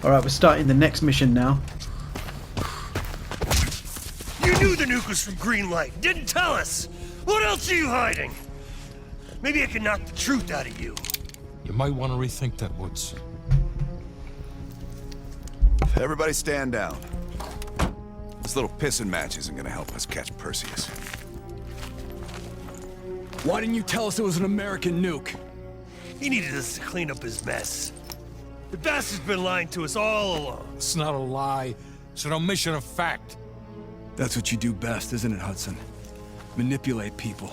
Alright, we're starting the next mission now. You knew the nuke was from Greenlight, didn't tell us! What else are you hiding? Maybe I can knock the truth out of you. You might want to rethink that, Woods. Everybody stand down. This little pissing match isn't gonna help us catch Perseus. Why didn't you tell us it was an American nuke? He needed us to clean up his mess. The bastard's been lying to us all along. It's not a lie. It's an omission of fact. That's what you do best, isn't it, Hudson? Manipulate people.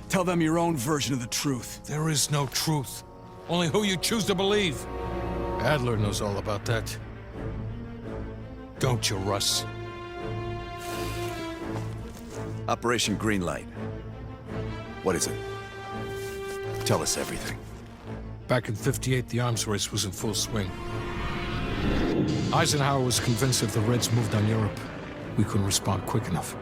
Tell them your own version of the truth. There is no truth. Only who you choose to believe. Adler knows all about that. Don't you, Russ? Operation Greenlight. What is it? Tell us everything. Back in '58, the arms race was in full swing. Eisenhower was convinced if the Reds moved on Europe, we couldn't respond quick enough.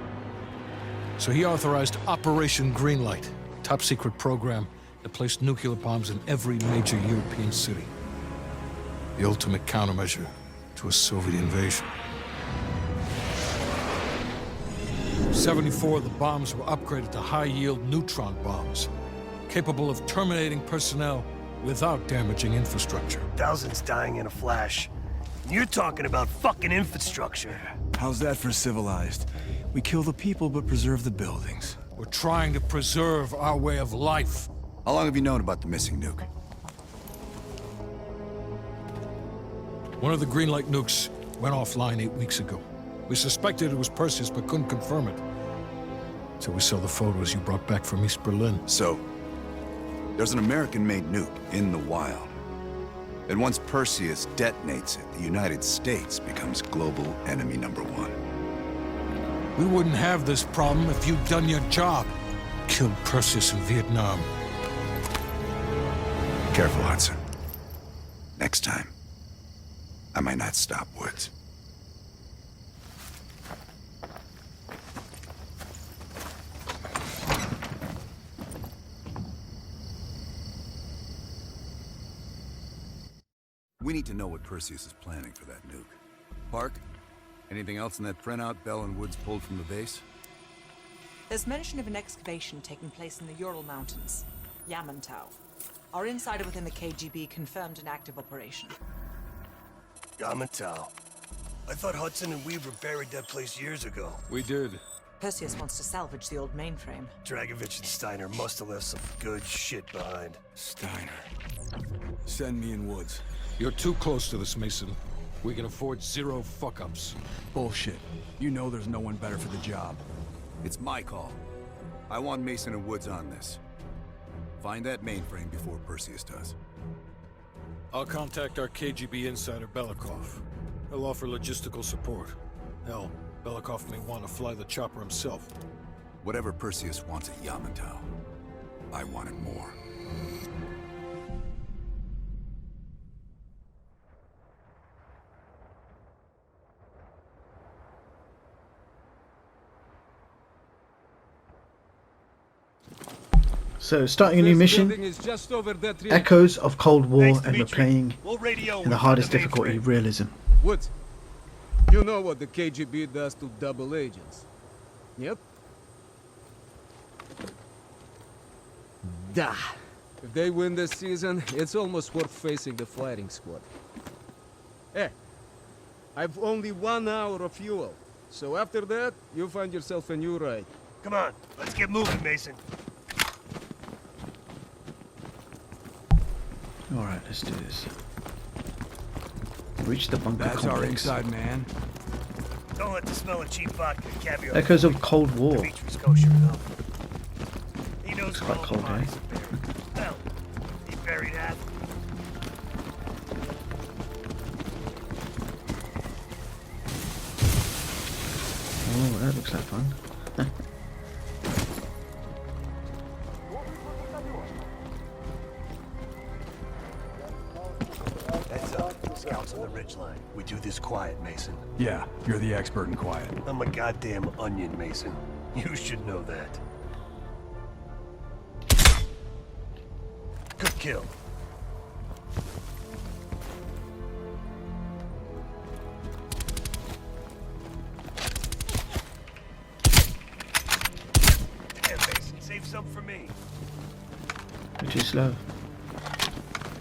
So he authorized Operation Greenlight, a top-secret program that placed nuclear bombs in every major European city. The ultimate countermeasure to a Soviet invasion. 74 of the bombs were upgraded to high-yield neutron bombs, capable of terminating personnel without damaging infrastructure. Thousands dying in a flash. And you're talking about fucking infrastructure. How's that for civilized? We kill the people but preserve the buildings. We're trying to preserve our way of life. How long have you known about the missing nuke? One of the Greenlight nukes went offline 8 weeks ago. We suspected it was Perseus, but couldn't confirm it. So we saw the photos you brought back from East Berlin. So, there's an American-made nuke in the wild. And once Perseus detonates it, the United States becomes global enemy #1. We wouldn't have this problem if you'd done your job. Killed Perseus in Vietnam. Careful, Hudson. Next time, I might not stop Woods. We need to know what Perseus is planning for that nuke. Park, anything else in that printout Bell and Woods pulled from the base? There's mention of an excavation taking place in the Ural Mountains, Yamantau. Our insider within the KGB confirmed an active operation. Yamantau. I thought Hudson and Weaver buried that place years ago. We did. Perseus wants to salvage the old mainframe. Dragovich and Steiner must have left some good shit behind. Steiner. Send me in Woods. You're too close to this, Mason. We can afford 0 fuck-ups. Bullshit. You know there's no one better for the job. It's my call. I want Mason and Woods on this. Find that mainframe before Perseus does. I'll contact our KGB insider, Belikov. He'll offer logistical support. Hell, Belikov may want to fly the chopper himself. Whatever Perseus wants at Yamantau, I want it more. So, starting a new mission, Echoes of Cold War, and we're playing in the hardest difficulty, Realism. What? You know what the KGB does to double agents? Yep. Da. If they win this season, it's almost worth facing the fighting squad. Hey, I've only 1 hour of fuel, so after that, you find yourself a new ride. Come on, let's get moving, Mason. Alright, let's do this. Reach the bunker That's our complex. inside man. Don't let the smell of cheap vodka and caviar. Echoes of Cold War. Dimitri's kosher enough. He knows It's where quite all the cold, eh? bodies are buried. Well, he buried half. Oh, that looks like fun. Heads up. Scouts on the ridgeline. We do this quiet, Mason. Yeah, you're the expert in quiet. I'm a goddamn onion, Mason. You should know that. Good kill. jump for me. You're too slow.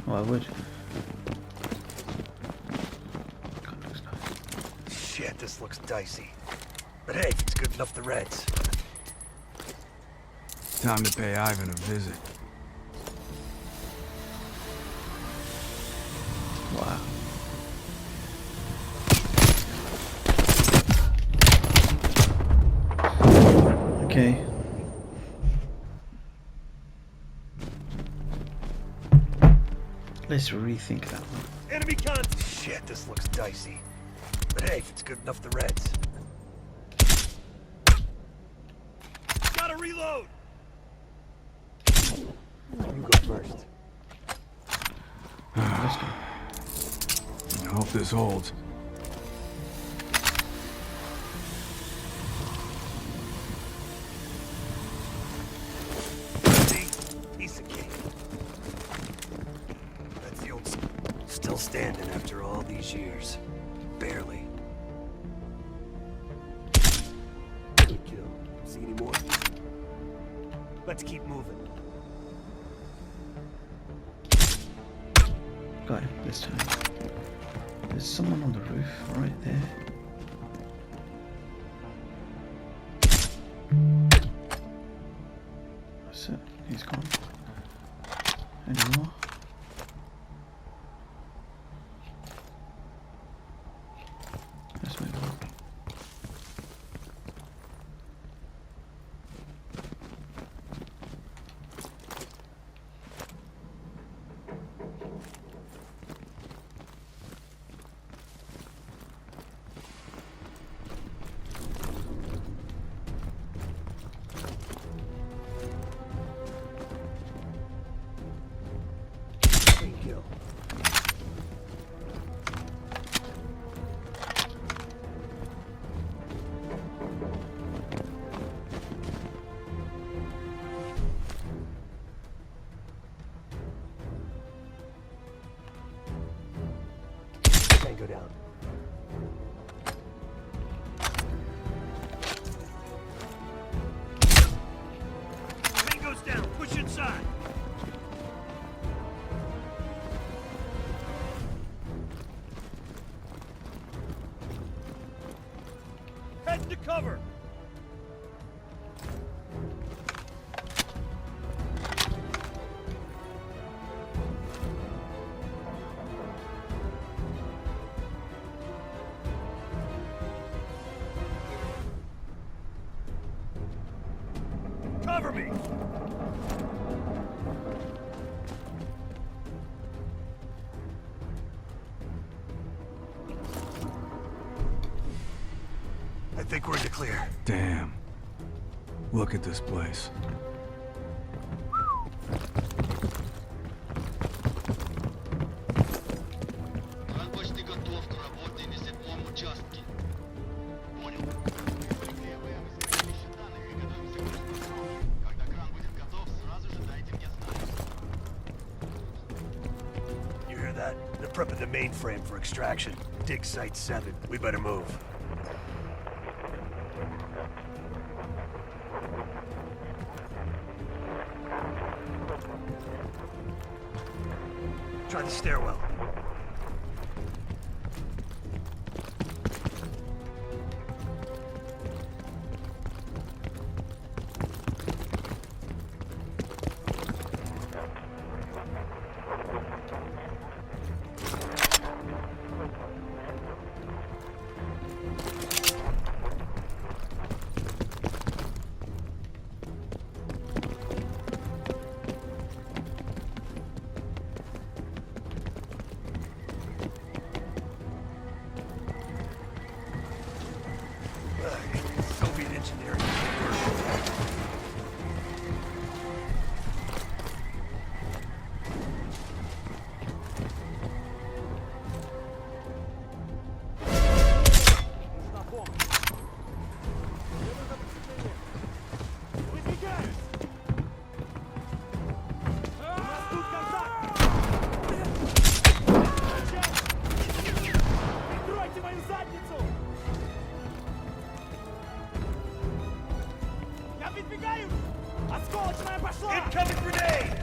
Oh, I would. God, looks nice. Shit, this looks dicey. But hey, it's good enough the Reds. Time to pay Ivan a visit. Wow. Okay. Let's rethink that one. Enemy con. Shit, this looks dicey. But hey, it's good enough the Reds. Gotta reload. You go first. Let's go. I hope this holds. See? Piece of cake. That's the old... Still standing after all these years. Barely. Good kill. See any more? Let's keep moving. Got him this time. There's someone on the roof right there. That's it. He's gone. Any more? Let's move on. Great kill. Tango down. Tango's down. Push inside. Head to cover. Cover me. I think we're in the clear. Damn. Look at this place. Кран почти готов к работе на 7-м участке. Понял. Левые обеспечение данных и готовимся к распаковке. Когда кран будет готов, сразу же дайте мне знать. You hear that? They're prepping the mainframe for extraction. Dig Site 7. We better move. Try the stairwell. Incoming grenade!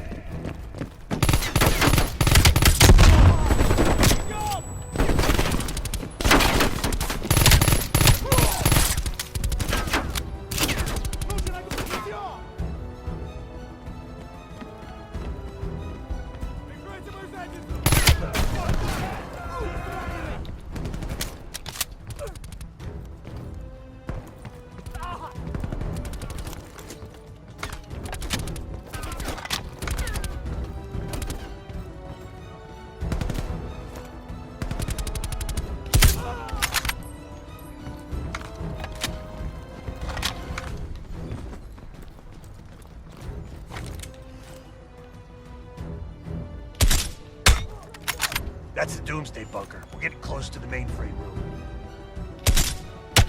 That's the Doomsday bunker. We're getting close to the mainframe room.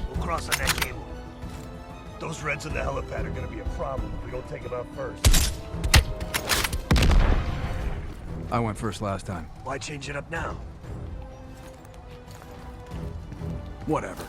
We'll cross on that cable. Those Reds on the helipad are gonna be a problem if we don't take them out first. I went first last time. Why change it up now? Whatever.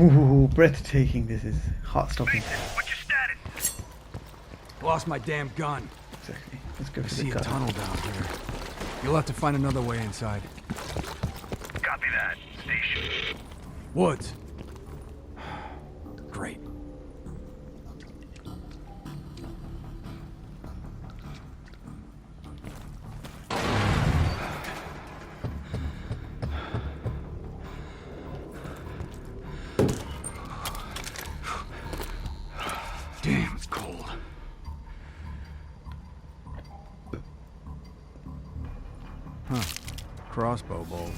Ooh, breathtaking. This is heart-stopping. What's your status? Lost my damn gun. Exactly. Let's go I for the see a gun. tunnel down here. You'll have to find another way inside. Copy that. Station. Woods. Great. Damn, it's cold. Huh. Crossbow bolt.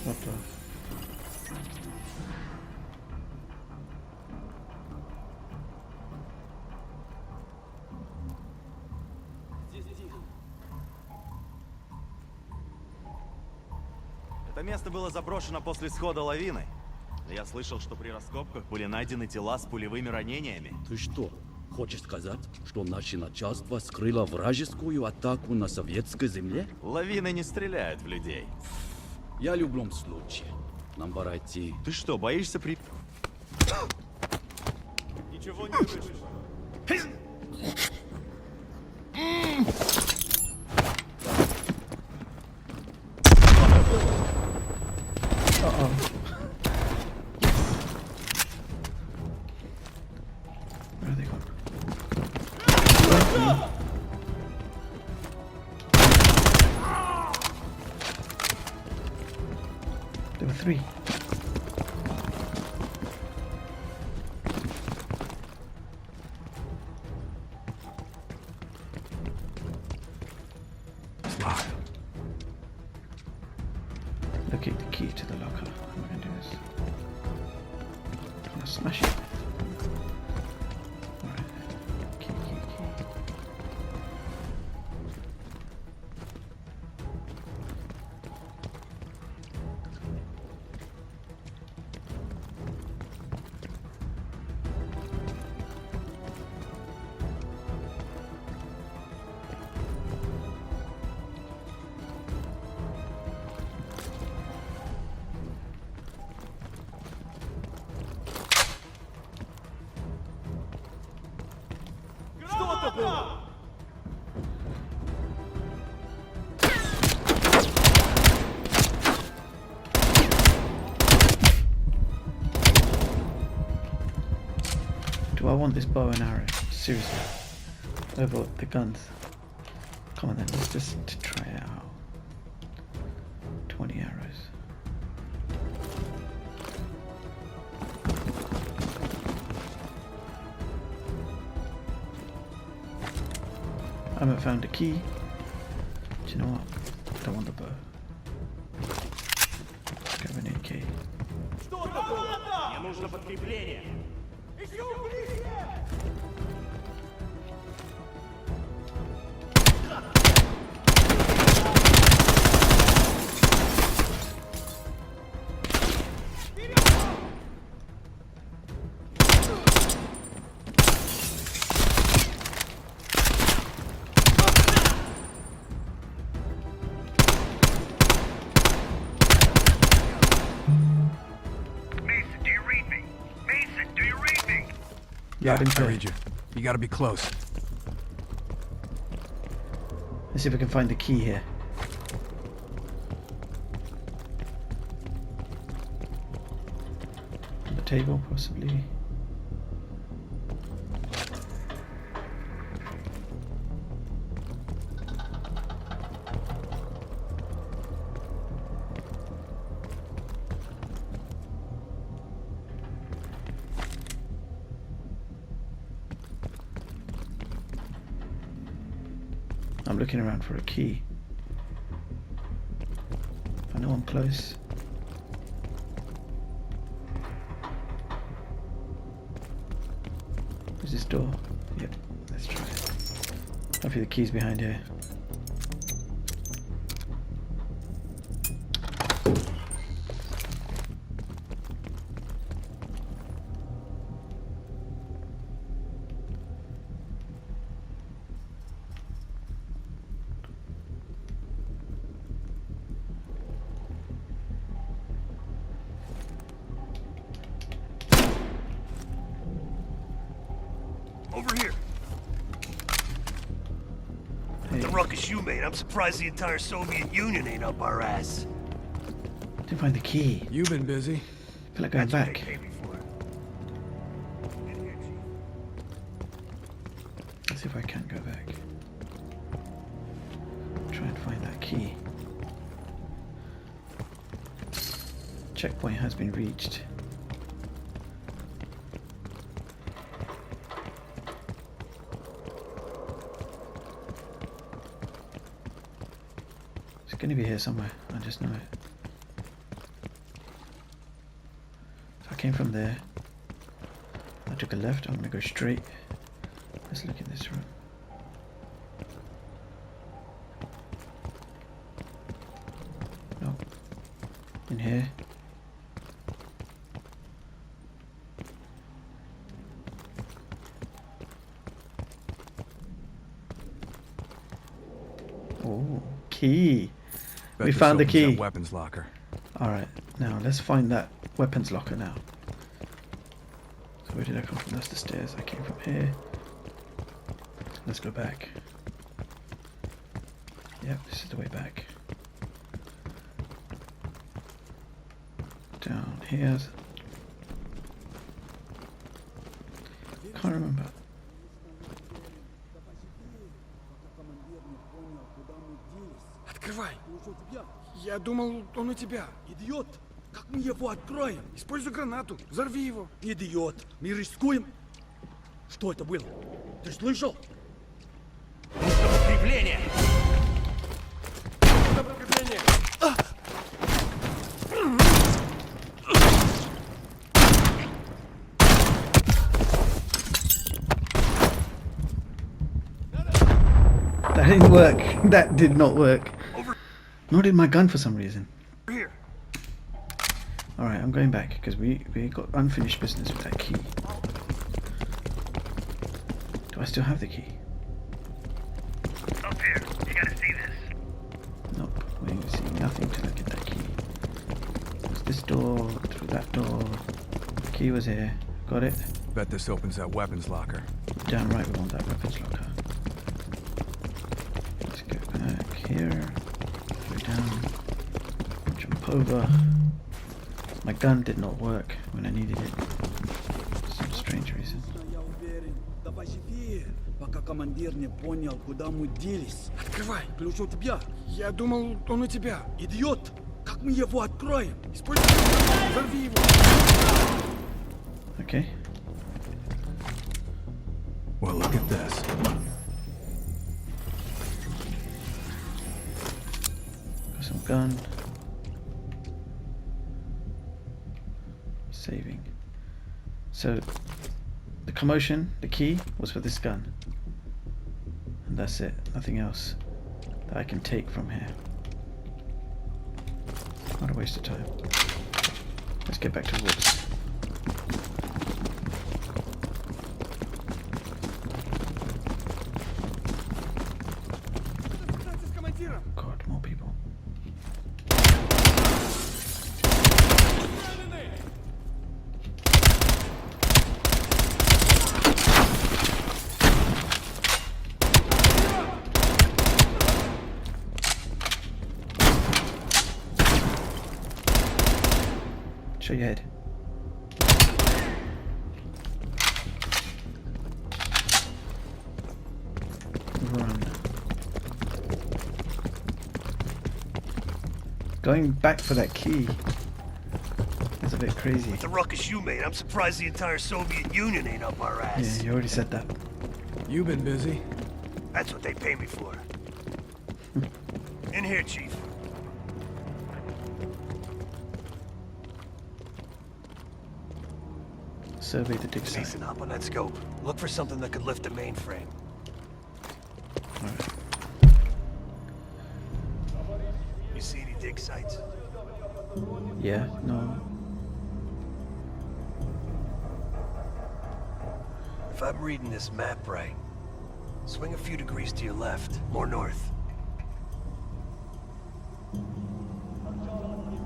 What the? Это место было заброшено после схода лавины. Я слышал, что при раскопках были найдены тела с пулевыми ранениями. Ты что, хочешь сказать, что наше начальство скрыло вражескую атаку на советской земле? Лавины не стреляют в людей. Я в любом случае. Нам пора идти. Ты что, боишься при... Ничего не вышло. Where are they gone? There were three. It's locked. Locate the key to the locker. How am I going to do this? I'm going to smash it. Alright. Key. Do I want this bow and arrow? Seriously. Over the guns. Come on then, let's just try it out. 20 arrows. I haven't found a key. Do you know what? I don't want the bow. Let's grab an AK. Мне нужно подкрепление. Yeah, Plug and I play. read you. You gotta be close. Let's see if we can find the key here. On the table, possibly. I'm looking around for a key. I know I'm close. Where's this door? Yep, let's try it. Hopefully the key's behind here. Over here. Hey, The ruckus you made, I'm surprised the entire Soviet Union ain't up our ass. didn't find the key. You've been busy. Feel like going That's what back. they pay me for. In here, Chief. Let's see if I can go back. Try and find that key. Checkpoint has been reached. It's going to be here somewhere. I just know it. So I came from there. I took a left. I'm going to go straight. Let's look in this room. No. In here. Oh, key. Bet We this found the opens that key. weapons locker. Alright, now let's find that weapons locker now. So where did I come from? That's the stairs. I came from here. Let's go back. Yep, this is the way back. Down here. Can't remember. Открывай. Я думал, он у тебя. Идиот! Как мы его откроем? Используй гранату. Взорви его. Идиот! Мы рискуем? Что это было? Ты слышал? Подкрепление! That didn't work. That did not work. Nor did my gun for some reason. Over here. Alright, I'm going back because we got unfinished business with that key. Do I still have the key? Up here. You gotta see this. Nope, we ain't seeing nothing to look at that key. There's this door, through that door. The key was here. Got it. Bet this opens that weapons locker. Down right, we want that weapons locker. Let's go back here. Go down. Jump over. My gun did not work when I needed it. For some strange reason. Я уверен. Давай живее, пока командир не понял, куда мы делись. Открывай. Ключ у тебя. Я думал, он у тебя. Идиот! Как мы его откроем? Используй гранату. Взорви его. Okay. Well, look at this. Got some gun. Saving. So, the commotion, the key, was for this gun. And that's it. Nothing else that I can take from here. Not a waste of time. Let's get back to woods. God, more people. Show your head. Run. Going back for that key is a bit crazy. With the ruckus you made, I'm surprised the entire Soviet Union ain't up our ass. Yeah, you already said that. You've been busy. That's what they pay me for. In here, Chief. Survey the dig site. Mason, hop on that scope. Look for something that could lift a mainframe. Alright. You see any dig sites? Yeah, no. If I'm reading this map right, swing a few degrees to your left, more north.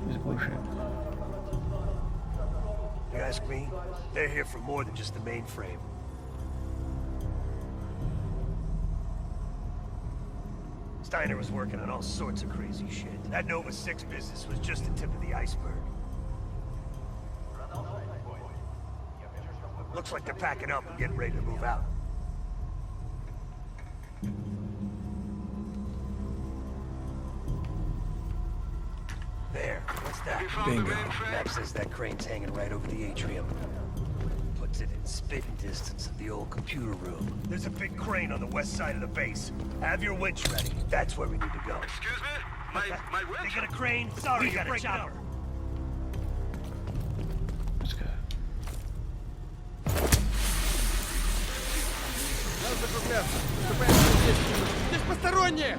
There's bullshit. You ask me, they're here for more than just the mainframe. Steiner was working on all sorts of crazy shit. That Nova 6 business was just the tip of the iceberg. Looks like they're packing up and getting ready to move out. There, what's that? Bingo. Map says that crane's hanging right over the atrium. Puts it in spitting distance of the old computer room. There's a big crane on the west side of the base. Have your winch ready. That's where we need to go. Excuse me? My winch? They got a crane? Sorry, you got a chopper. Let's go. Здесь посторонние!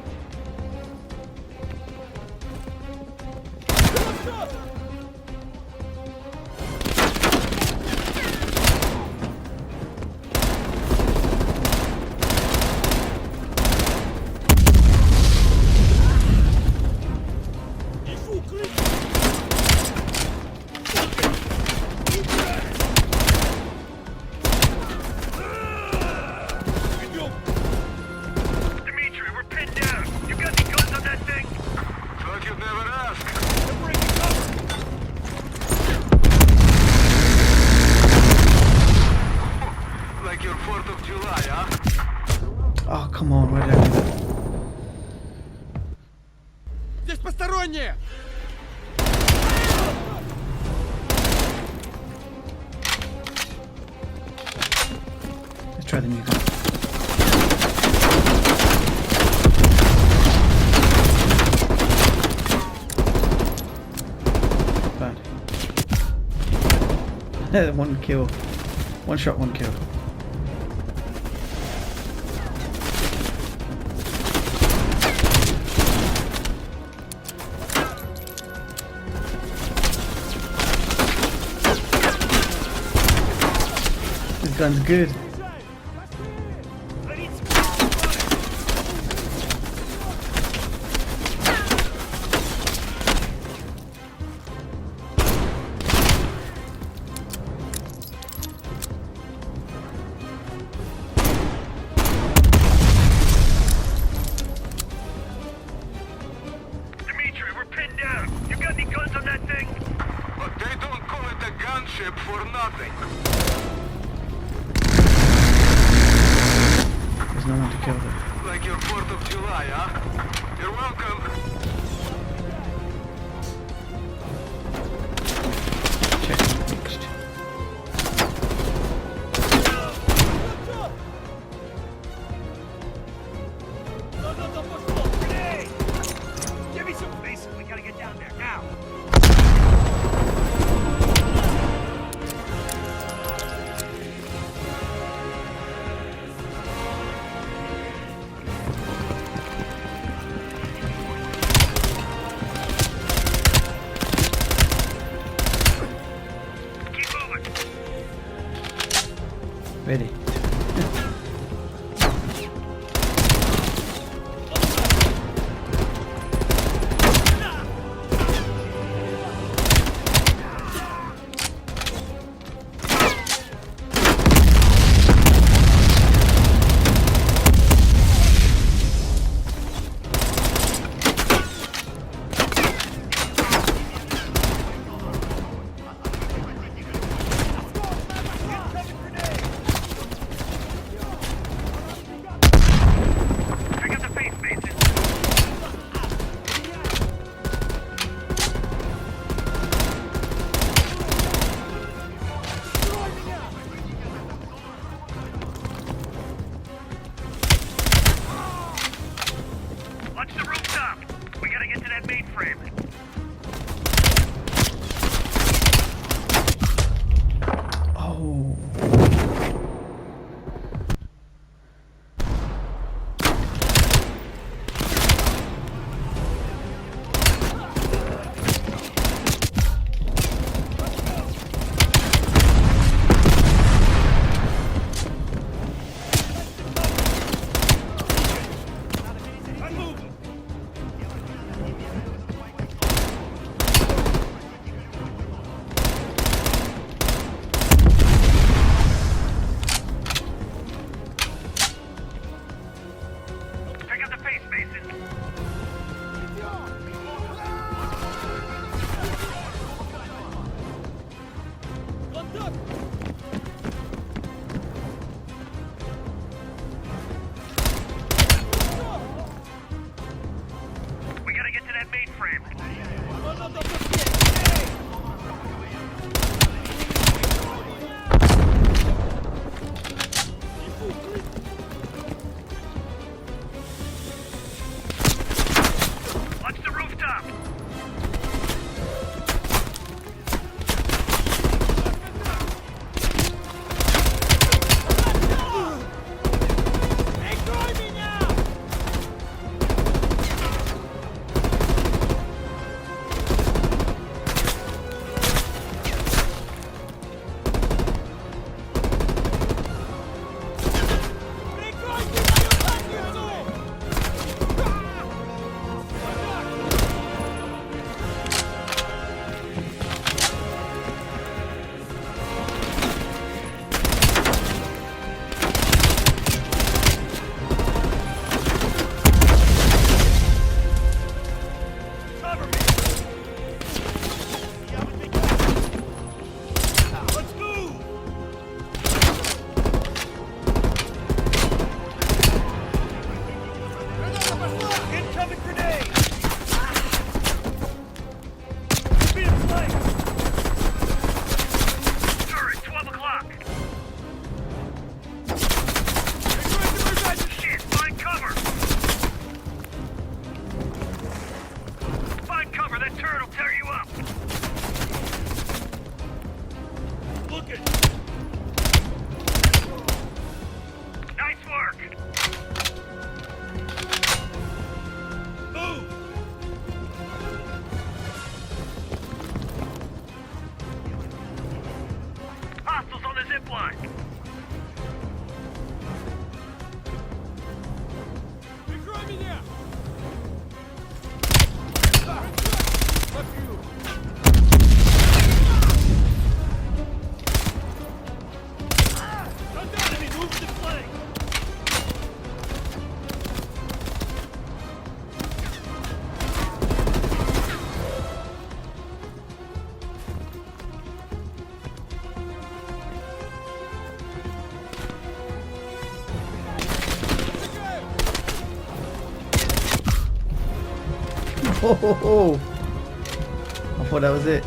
Dimitri, we're pinned down. You got any guns on that thing? Thought you'd never ask. They're breaking cover. Like your 4th of July, huh? Oh, come on, why did I do that? Здесь посторонние! Let's try the new gun. Bad. One kill. One shot, one kill. This gun's good. I need some Dimitri, we're pinned down. You got any guns on that thing? But they don't call it a gunship for nothing. There's no one to kill them. Like your 4th of July, huh? You're welcome. Check fixed. Grenade! Give me some Mason. We gotta get down there now. Keep moving. Ready. Nice work. Move. Hostiles on the zip line. Oh, ho, ho. I thought that was it.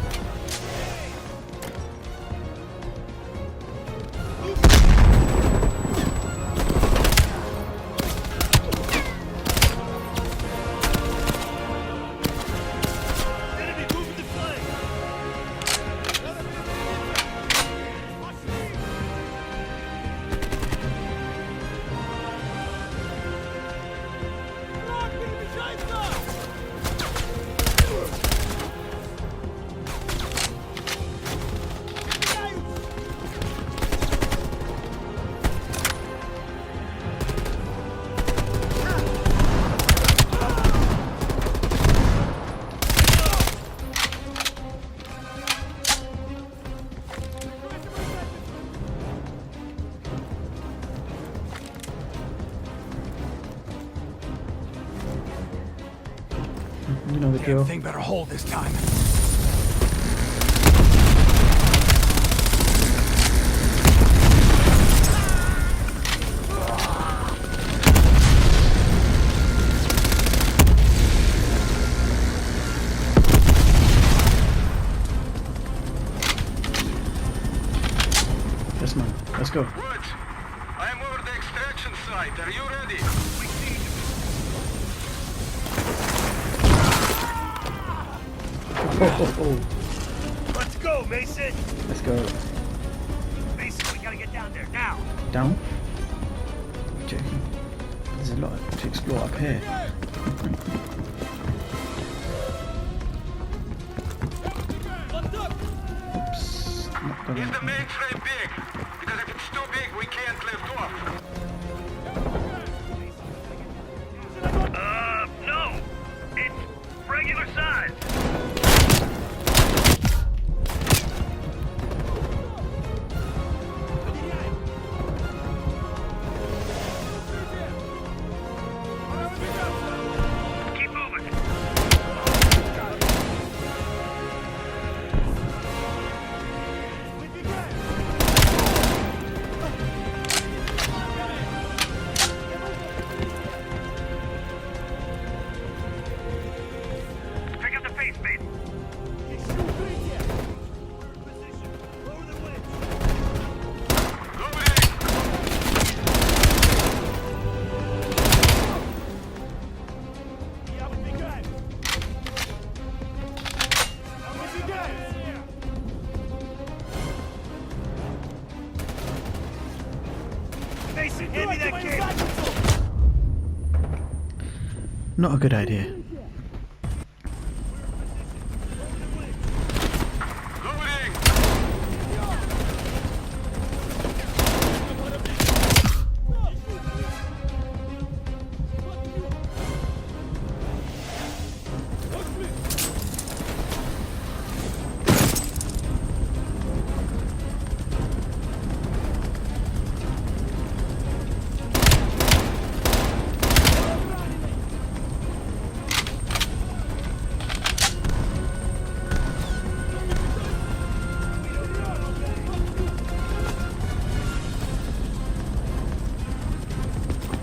You know the Damn drill. thing better hold this time. Yes, man. Let's go. Good. I am over the extraction site. Are you ready? Oh, oh, oh. Let's go, Mason. Let's go. Mason, we gotta get down there now. Down. Checking. There's a lot to explore up here. Oops. Not gonna. Is the mainframe big? Because if it's too big, we can't lift off. No. It's regular size. Keep moving. Pick up the pace, mate. Position. Lower the winch. Mason, hand me that cable. Not a good idea.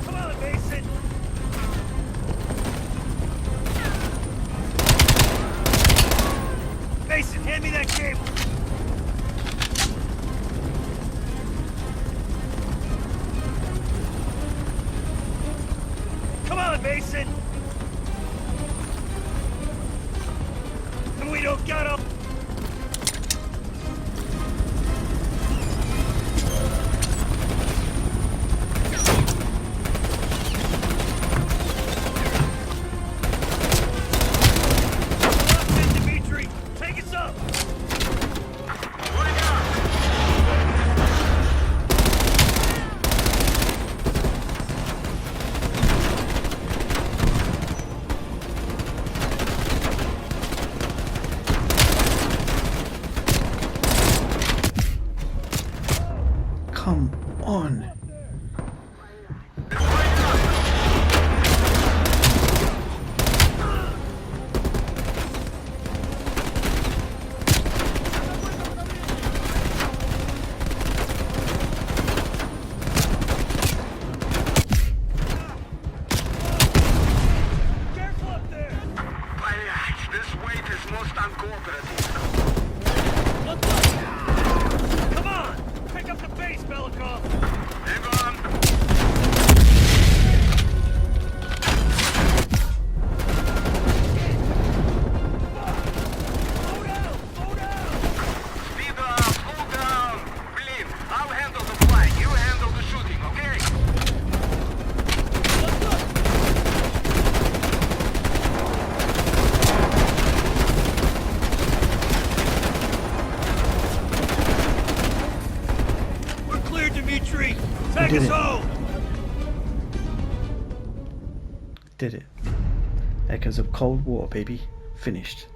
Come on, Mason. Mason, hand me that cable. Come on, Mason. And we don't got Come on. Take us home! Did it. Echoes of Cold War, baby. Finished.